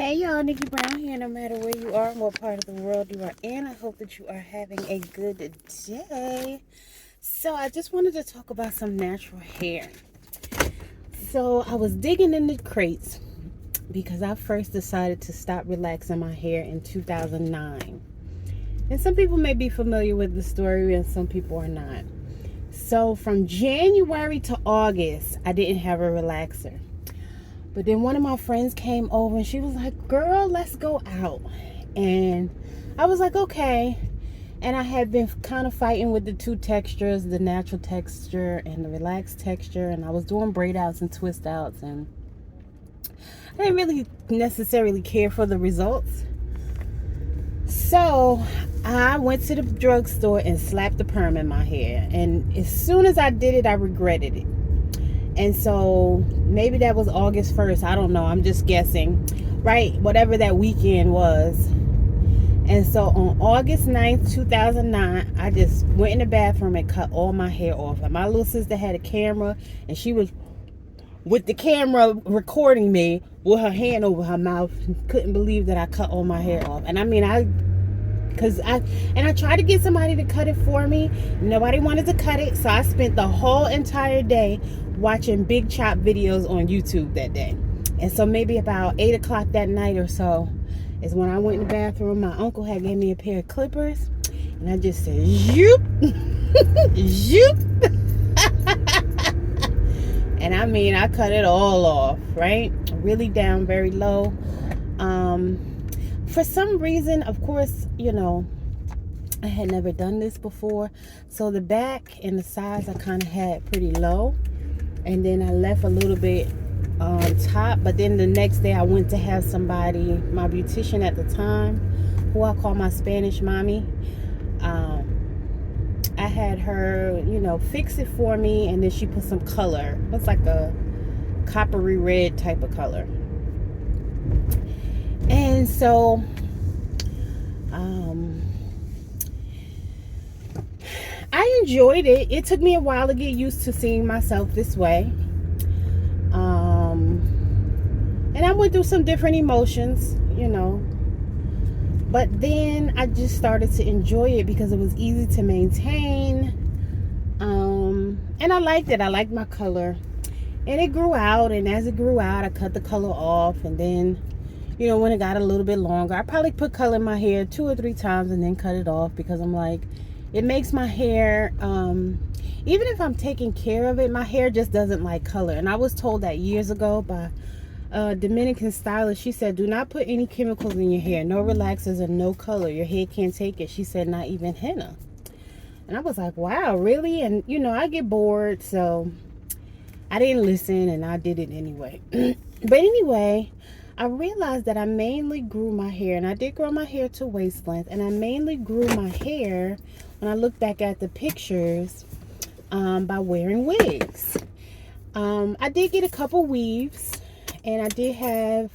Hey y'all, Nickie Brown here. No matter where you are and what part of the world you are in, I hope that you are having a good day. So I just wanted to talk about some natural hair. So I was digging in the crates because I first decided to stop relaxing my hair in 2009. And some people may be familiar with the story and some people are not. So from January to August, I didn't have a relaxer. But then one of my friends came over and she was like, girl, let's go out. And I was like, okay. And I had been kind of fighting with the two textures, the natural texture and the relaxed texture. And I was doing braid outs and twist outs. And I didn't really necessarily care for the results. So I went to the drugstore and slapped the perm in my hair. And as soon as I did it, I regretted it. And so maybe that was August 1st. I don't know. I'm just guessing. Right? Whatever that weekend was. And so on August 9th, 2009, I just went in the bathroom and cut all my hair off. And my little sister had a camera and she was with the camera recording me with her hand over her mouth. Couldn't believe that I cut all my hair off. And I mean, I tried to get somebody to cut it for me. Nobody wanted to cut it. So I spent the whole entire day watching big chop videos on YouTube that day. And so maybe about 8 o'clock that night or so is when I went in the bathroom. My uncle had gave me a pair of clippers. And I just said, zoop, zoop. And I mean, I cut it all off, right? Really down, very low. For some reason, of course, you know, I had never done this before. So the back and the sides I kind of had pretty low. And then I left a little bit on top. But then the next day I went to have somebody, my beautician at the time, who I call my Spanish mommy. I had her, you know, fix it for me. And then she put some color. It was like a coppery red type of color. And so I enjoyed it. It took me a while to get used to seeing myself this way. And I went through some different emotions, you know. But then I just started to enjoy it because it was easy to maintain. And I liked it. I liked my color. And it grew out. And as it grew out, I cut the color off. And then, you know, when it got a little bit longer, I probably put color in my hair 2 or 3 times and then cut it off because I'm like, it makes my hair, even if I'm taking care of it, my hair just doesn't like color. And I was told that years ago by a Dominican stylist. She said, do not put any chemicals in your hair. No relaxers and no color. Your hair can't take it. She said, not even henna. And I was like, wow, really? And, you know, I get bored. So I didn't listen and I did it anyway. But anyway, I realized that I mainly grew my hair. And I did grow my hair to waist length. And I mainly grew my hair, when I look back at the pictures, by wearing wigs. I did get a couple weaves. And I did have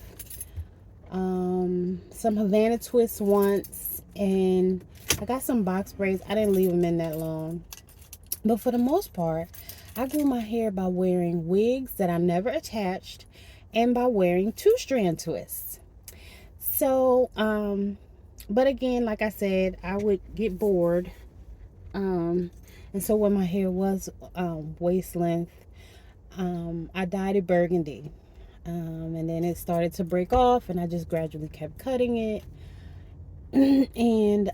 some Havana twists once. And I got some box braids. I didn't leave them in that long. But for the most part, I grew my hair by wearing wigs that I never attached. And by wearing 2-strand twists. So, but again, like I said, I would get bored. And so when my hair was waist length, I dyed it burgundy. And then it started to break off and I just gradually kept cutting it. And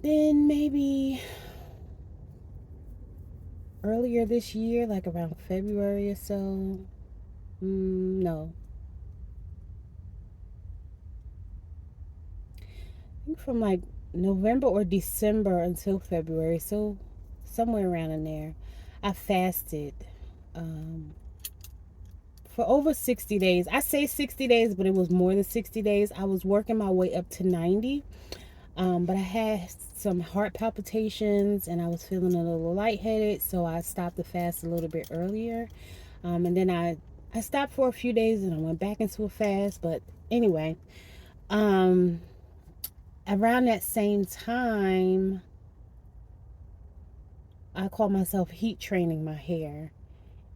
then maybe earlier this year, like around February or so, no, I think from like November or December until February, so somewhere around in there, I fasted for over 60 days. I say 60 days, but it was more than 60 days. I was working my way up to 90. But I had some heart palpitations and I was feeling a little lightheaded. So I stopped the fast a little bit earlier. And then I stopped for a few days and I went back into a fast. But anyway, around that same time, I call myself heat training my hair.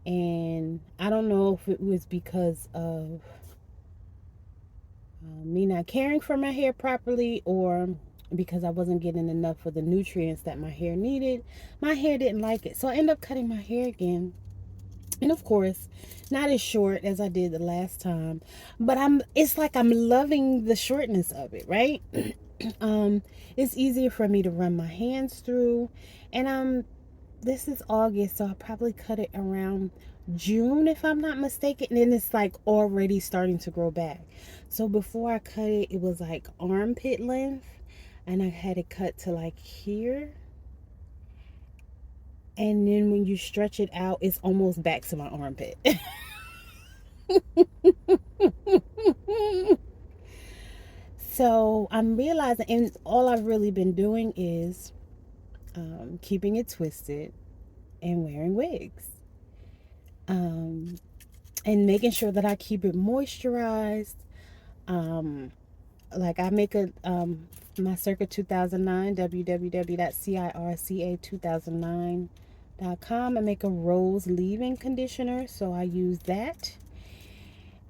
And I don't know if it was because of me not caring for my hair properly, or because I wasn't getting enough of the nutrients that my hair needed. My hair didn't like it. So I ended up cutting my hair again. And of course, not as short as I did the last time, but it's like I'm loving the shortness of it, right? um it's easier for me to run my hands through. And this is August, so I'll probably cut it around June if I'm not mistaken. And then it's like already starting to grow back. So before I cut it, it was like armpit length, and I had it cut to like here. And then when you stretch it out, it's almost back to my armpit. So I'm realizing, and all I've really been doing is keeping it twisted and wearing wigs. Um, and making sure that I keep it moisturized. Um, like I make a my circa 2009 www.circa2009.com. I make a rose leave-in conditioner, so I use that,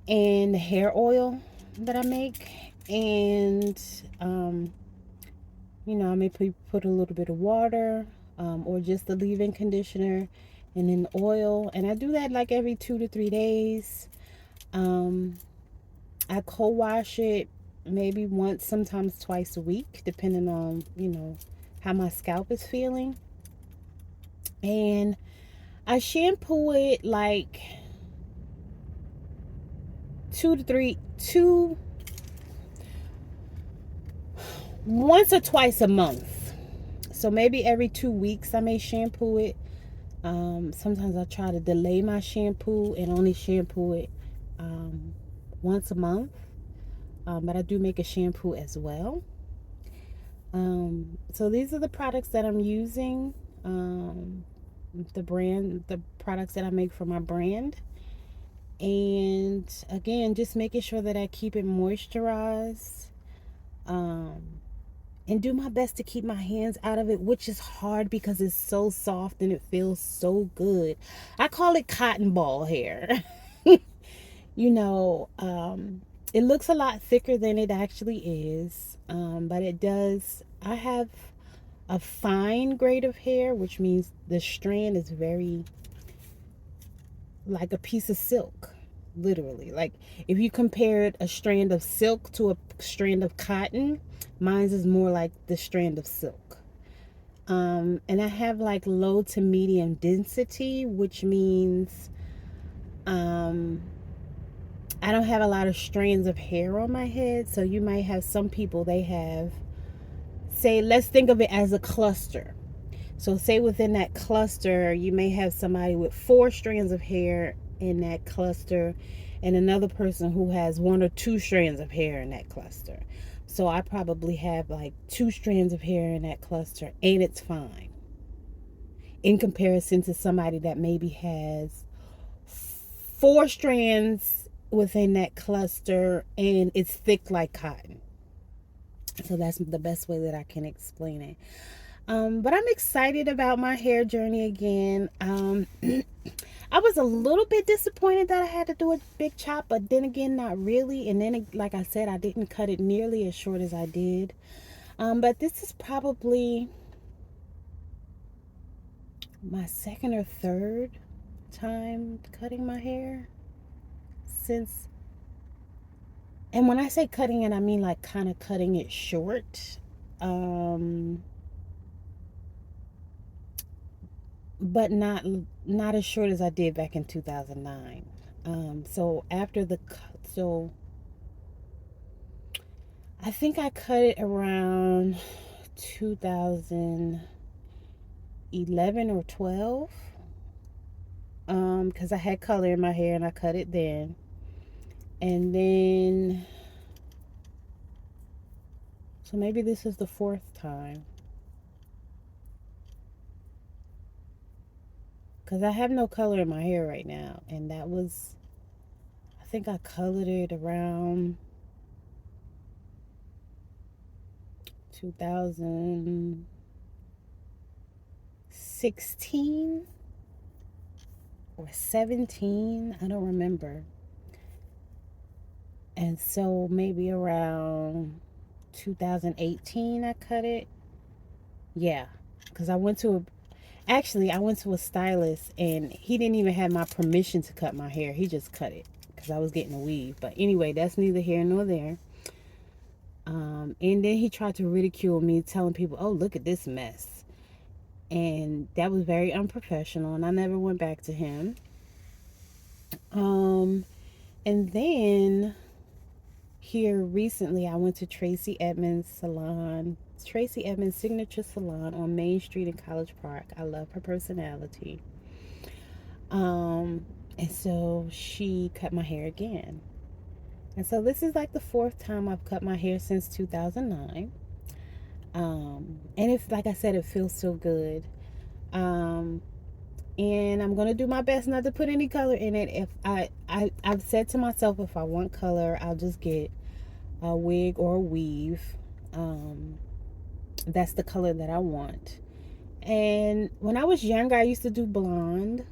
and the hair oil that I make. And I may put a little bit of water, or just the leave-in conditioner, and then oil, and I do that like every 2 to 3 days. um, I co-wash it maybe once, sometimes twice a week, depending on, how my scalp is feeling. And I shampoo it like once or twice a month. So maybe every 2 weeks I may shampoo it. Sometimes I try to delay my shampoo and only shampoo it once a month. But I do make a shampoo as well. So these are the products that I'm using. The products that I make for my brand. And again, just making sure that I keep it moisturized. Um, and do my best to keep my hands out of it, which is hard because it's so soft and it feels so good. I call it cotton ball hair. you know, it looks a lot thicker than it actually is, but it does. I have a fine grade of hair, which means the strand is very like a piece of silk, literally. Like if you compared a strand of silk to a strand of cotton, mine's is more like the strand of silk. And I have like low to medium density, which means um, I don't have a lot of strands of hair on my head. So you might have some people, they have, say, let's think of it as a cluster. So say within that cluster, you may have somebody with 4 strands of hair in that cluster, and another person who has 1 or 2 strands of hair in that cluster. So I probably have like 2 strands of hair in that cluster, and it's fine. In comparison to somebody that maybe has 4 strands within that cluster and it's thick like cotton. So that's the best way that I can explain it. But I'm excited about my hair journey again. I was a little bit disappointed that I had to do a big chop, but then again, not really. And then, like I said, I didn't cut it nearly as short as I did. But this is probably my second or third time cutting my hair since. And when I say cutting it, I mean like kind of cutting it short. Um, but not as short as I did back in 2009. So after so I think I cut it around 2011 or 12. Because I had color in my hair and I cut it then. And then, so maybe this is the fourth time. Because I have no color in my hair right now. And that was, I think I colored it around 2016 or 17. I don't remember. And so maybe around 2018 I cut it. Yeah, because I went to a stylist and he didn't even have my permission to cut my hair. He just cut it because I was getting a weave. But anyway, that's neither here nor there. And then he tried to ridicule me, telling people, "Oh, look at this mess," and that was very unprofessional. And I never went back to him. Um, and then here recently, I went to Tracy Edmonds Signature Salon on Main Street in College Park. I love her personality. Um, and so she cut my hair again. And so this is like the fourth time I've cut my hair since 2009. And if, like I said, it feels so good. Um, and I'm gonna do my best not to put any color in it. If I've said to myself, if I want color, I'll just get a wig or a weave. Um, that's the color that I want. And when I was younger, I used to do blonde.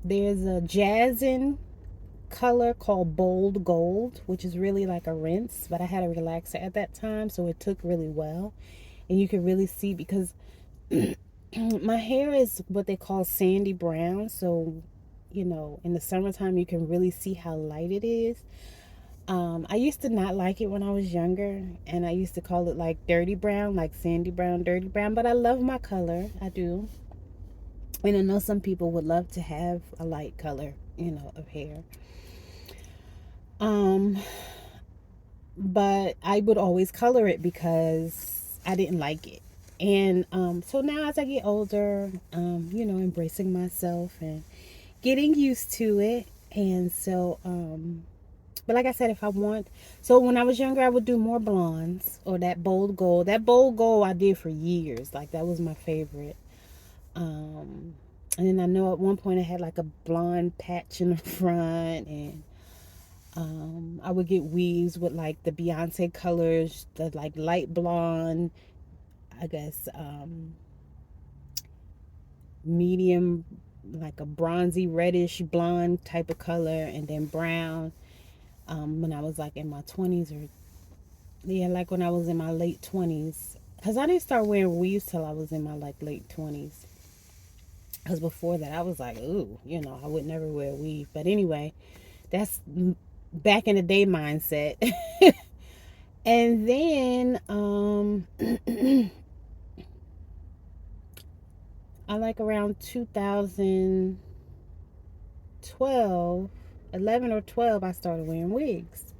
There's a jazzin color called bold gold, which is really like a rinse, but I had a relaxer at that time, so it took really well. And you can really see because my hair is what they call sandy brown, so in the summertime you can really see how light it is. I used to not like it when I was younger, and I used to call it like dirty brown, like sandy brown, dirty brown, but I love my color. I do. And I know some people would love to have a light color, of hair. Um, but I would always color it because I didn't like it. And so now as I get older, embracing myself and getting used to it. And so, but like I said, if I want, so when I was younger, I would do more blondes or that bold gold. That bold gold I did for years. Like that was my favorite. And then I know at one point I had like a blonde patch in the front, and I would get weaves with like the Beyonce colors, the like light blonde, I guess, medium, like a bronzy reddish blonde type of color, and then brown. When I was like in my 20s, or yeah, like when I was in my late 20s, because I didn't start wearing weaves till I was in my like late 20s. Because before that, I was like, ooh, I would never wear a weave. But anyway, that's back in the day mindset. And then I like around 2012, 11 or 12, I started wearing wigs.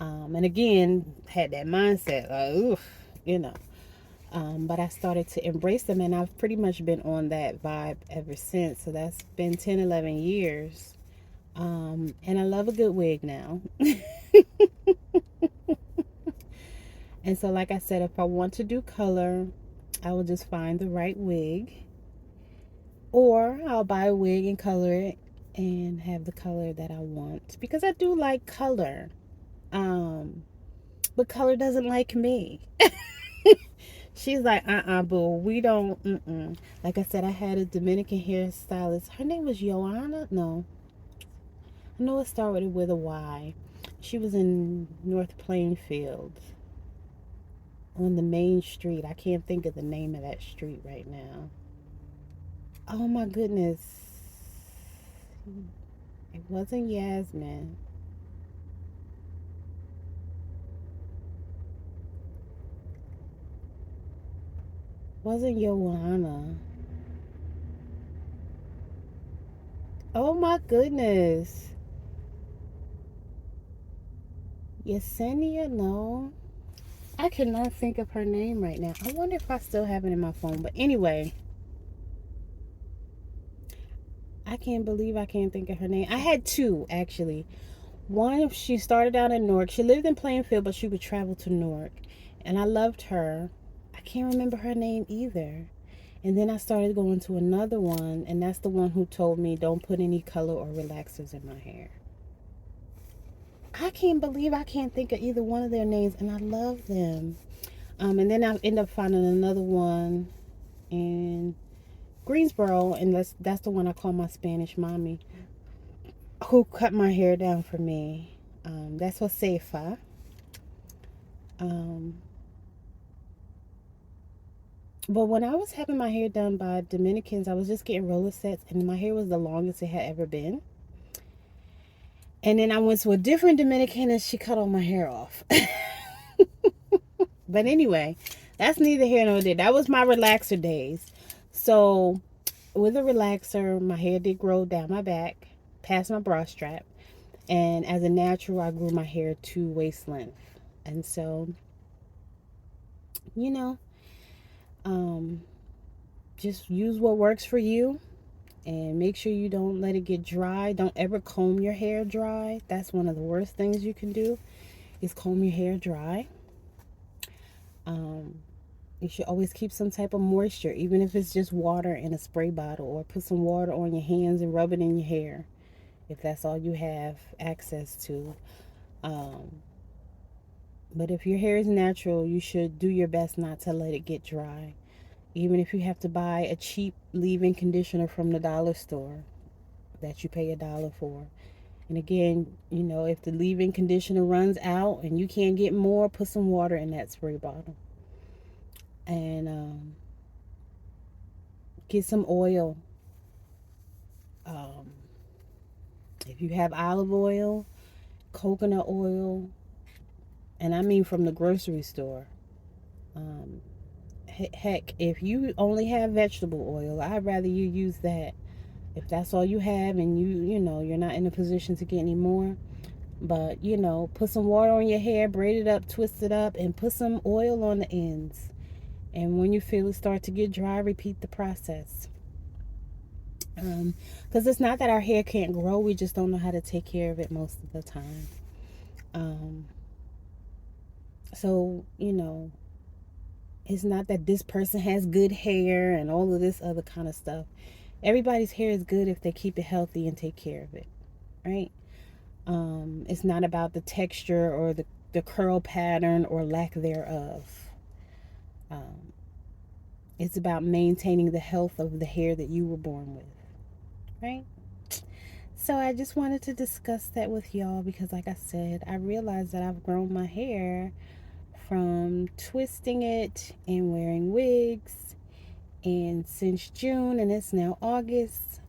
And again, had that mindset, like, oof, you know. But I started to embrace them, and I've pretty much been on that vibe ever since. So that's been 10, 11 years. And I love a good wig now. And so, like I said, if I want to do color, I will just find the right wig, or I'll buy a wig and color it and have the color that I want, because I do like color. Um, but color doesn't like me. She's like, boo, we don't, Like I said, I had a Dominican hairstylist. Her name was Joanna. No, I know it started with a Y. She was in North Plainfield on the main street. I can't think of the name of that street right now. Oh my goodness. It wasn't Yasmin. It wasn't Joanna. Oh my goodness. Yesenia? No. I cannot think of her name right now. I wonder if I still have it in my phone. But anyway, I can't believe I can't think of her name. I had two, actually. One, she started out in Newark. She lived in Plainfield, but she would travel to Newark. And I loved her. I can't remember her name either. And then I started going to another one, and that's the one who told me don't put any color or relaxers in my hair. I can't believe I can't think of either one of their names, and I love them. And then I end up finding another one, and Greensboro, and that's the one I call my Spanish mommy, who cut my hair down for me. That's Josefa. Um, but when I was having my hair done by Dominicans, I was just getting roller sets, and my hair was the longest it had ever been. And then I went to a different Dominican, and she cut all my hair off. But anyway, that's neither here nor there. That was my relaxer days. So with a relaxer, my hair did grow down my back, past my bra strap. And as a natural, I grew my hair to waist length. And so, you know, um, just use what works for you, and make sure you don't let it get dry. Don't ever comb your hair dry. That's one of the worst things you can do, is comb your hair dry. Um, you should always keep some type of moisture, even if it's just water in a spray bottle, or put some water on your hands and rub it in your hair if that's all you have access to. Um, but if your hair is natural, you should do your best not to let it get dry. Even if you have to buy a cheap leave-in conditioner from the dollar store that you pay $1 for. And again, if the leave-in conditioner runs out and you can't get more, put some water in that spray bottle. And get some oil. Um, if you have olive oil, coconut oil, and I mean from the grocery store. Um, Heck, if you only have vegetable oil, I'd rather you use that. If that's all you have, and you're not in a position to get any more. But, put some water on your hair, braid it up, twist it up, and put some oil on the ends. And when you feel it start to get dry, repeat the process. Because it's not that our hair can't grow, we just don't know how to take care of it most of the time. Um, so, it's not that this person has good hair and all of this other kind of stuff. Everybody's hair is good if they keep it healthy and take care of it, right? It's not about the texture or the curl pattern or lack thereof. Um, it's about maintaining the health of the hair that you were born with, right? So I just wanted to discuss that with y'all because, like I said, I realized that I've grown my hair from twisting it and wearing wigs. And since June, and it's now August,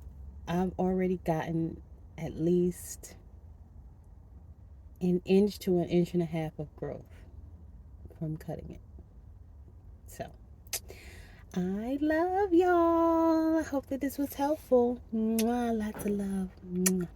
I've already gotten at least an inch to an inch and a half of growth from cutting it. So I love y'all. I hope that this was helpful. Mwah, lots of love. Mwah.